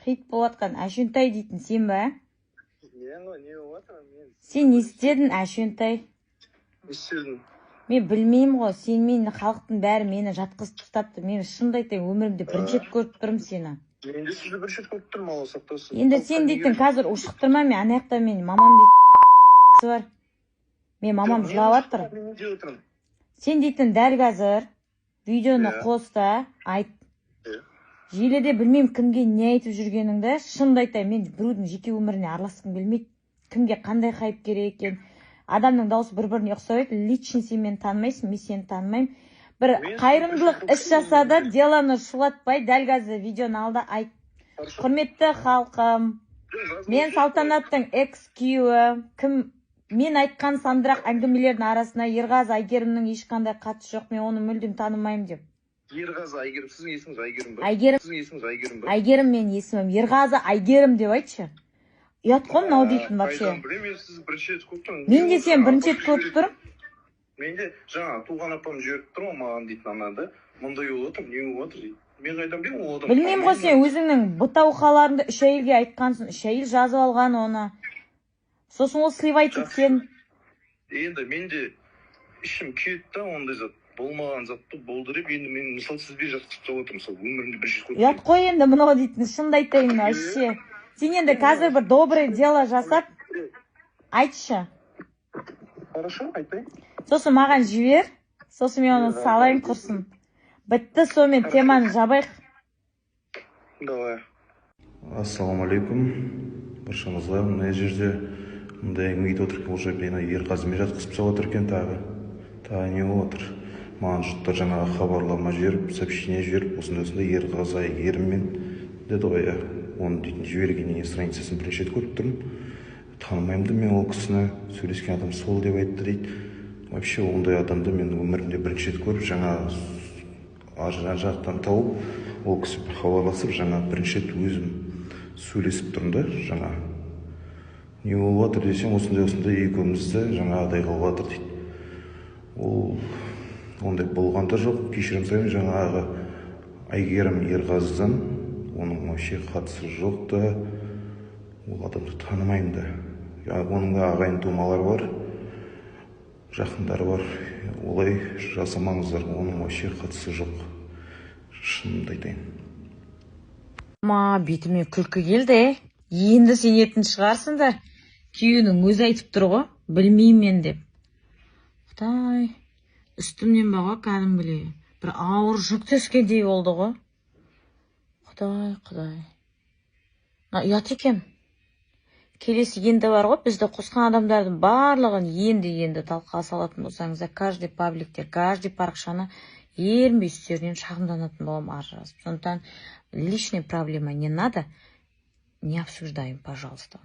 хит болатқан Әшөнтай дейтін сен ба? Мен ғой, не болып жатыр? Сен не істедің, Әшөнтай? Не істедің? Мен білмеймін ғой, сен мені халықтың бәрі мені жатқызып тастапты. Мен шынымды айтайын, өмірімде бірінші рет көріп тұрмын сені. Мен де сізді бірінші рет көріп тұрмын, Алла сақтасын. Енді сен дейтін қазір ушықтырма, мен ана жақта мен мамам дейтін бар. Мен мамам жылап жатыр. Сен дейтін дәл қазір видеоны қоста айт. Желіде білмеймін кімге не айтып жүргеніңді, шынымды айтайын, мен біреудің жеке өміріне араласқым келмейді. Кімге қандай хайп керек екен. Адамның дауысы бір-біріне ұқсайды. Лично сен мені танымайсың, мен сені танымаймын. Бір қайырымдылық іс жасады, деланы шулатпай, дәл қазір видеоны алды айт. Құрметті халқым, мен Салтанаттың экс-күйеуі, кім мен айтқан сандырақ әңгімелердің арасына Ерғазы Айгерімнің ешқандай қатысы жоқ, мен оны мүлдем танымаймын деп. Ерғазы Айгерім, сіздің есіміңіз Айгерім ба? Айгерім. Сіздің есіміңіз Айгерім ба? Айгерім мен есімім. Ерғазы Айгерім деп айтшы. Ұят қой мынау дейтін вообще. Қайдан білемін, мен сізді бірінші рет көріп тұрмын. Мен де сені бірінші рет көріп тұрмын. Мен де жаңа туған апам жіберіп тұр ғой маған дейтін анада. Мұндай болып отыр, не болып отыр дейді. Мен қайдан білемін ол адам. Білмеймін ғой, сен өзіңнің бұтауқаларыңды 3 әйелге айтқансың, 3 әйел жазып алған оны. Сосын ол сливай сен. Енді менде ішім күйеді да, ондай зат болмаған затты болдырып, енді мен мысалы сізбен жатқызып тастап отырмын, мысалы өмірімде бірінші рет көрдім. Ұят қой енді мынау дейтін, шынымды айтайын вообще. Сен енді қазір бір добрый дело жасап айтшы. Хорошо, айтайын. Сосын маған жібер, сосын мен оны салайын құрсын. Бітті, сонымен теманы жабайық. Давай. Ассалаумалейкум. Баршаңызға мына жерде мұндай әңгіме кетіп отыр екен, уже Ерғазымен жатқызып тастап отыр екен тағы не болып отыр. Маған жұрттар жаңағы хабарлама жіберіп, сообщение жіберіп, осындай Ерғазы Айгеріммен деді ғой, оны дейтін жібергеннен страницасын бірінші рет көріп тұрмын. Танымаймын да мен ол кісіні, сөйлескен адам сол деп айтты дейді. Вообще ондай адамды мен өмірімде бірінші рет көріп, жаңа жақтан тауып, ол кісі хабарласып, жаңа бірінші рет өзім сөйлесіп тұрмын да, жаңа. Не болып жатыр десем, осындай екеумізді жаңағыдай қылып жатыр дейді. Ол ондай болған да жоқ, кешірім сұраймын, жаңағы Айгерім Ерғазыдан оның вообще қатысы жоқ да, ол адамды танымаймын да. Оның да ағайын тумалары бар, жақындары бар, олай жасамаңыздар, оның вообще қатысы жоқ, шынымды айтайын. Бетіме күлкі келді, енді сен етін шығарсың да, күйеуінің өзі айтып тұр ғой, білмеймін мен деп. Құдай, үстімнен баға кәдімгідей бір ауыр жүк түскендей болды ғой. Құдай. Ұят екен. Келесі енді бар ғой, бізді қосқан адамдардың барлығын енді талқыға салатын болсаңыз, каждый пабликтер, каждый парақшаны ерінбей үстерінен шағымданатын боламын ары жазып. Сондықтан личная проблема не надо, не обсуждаем, пожалуйста.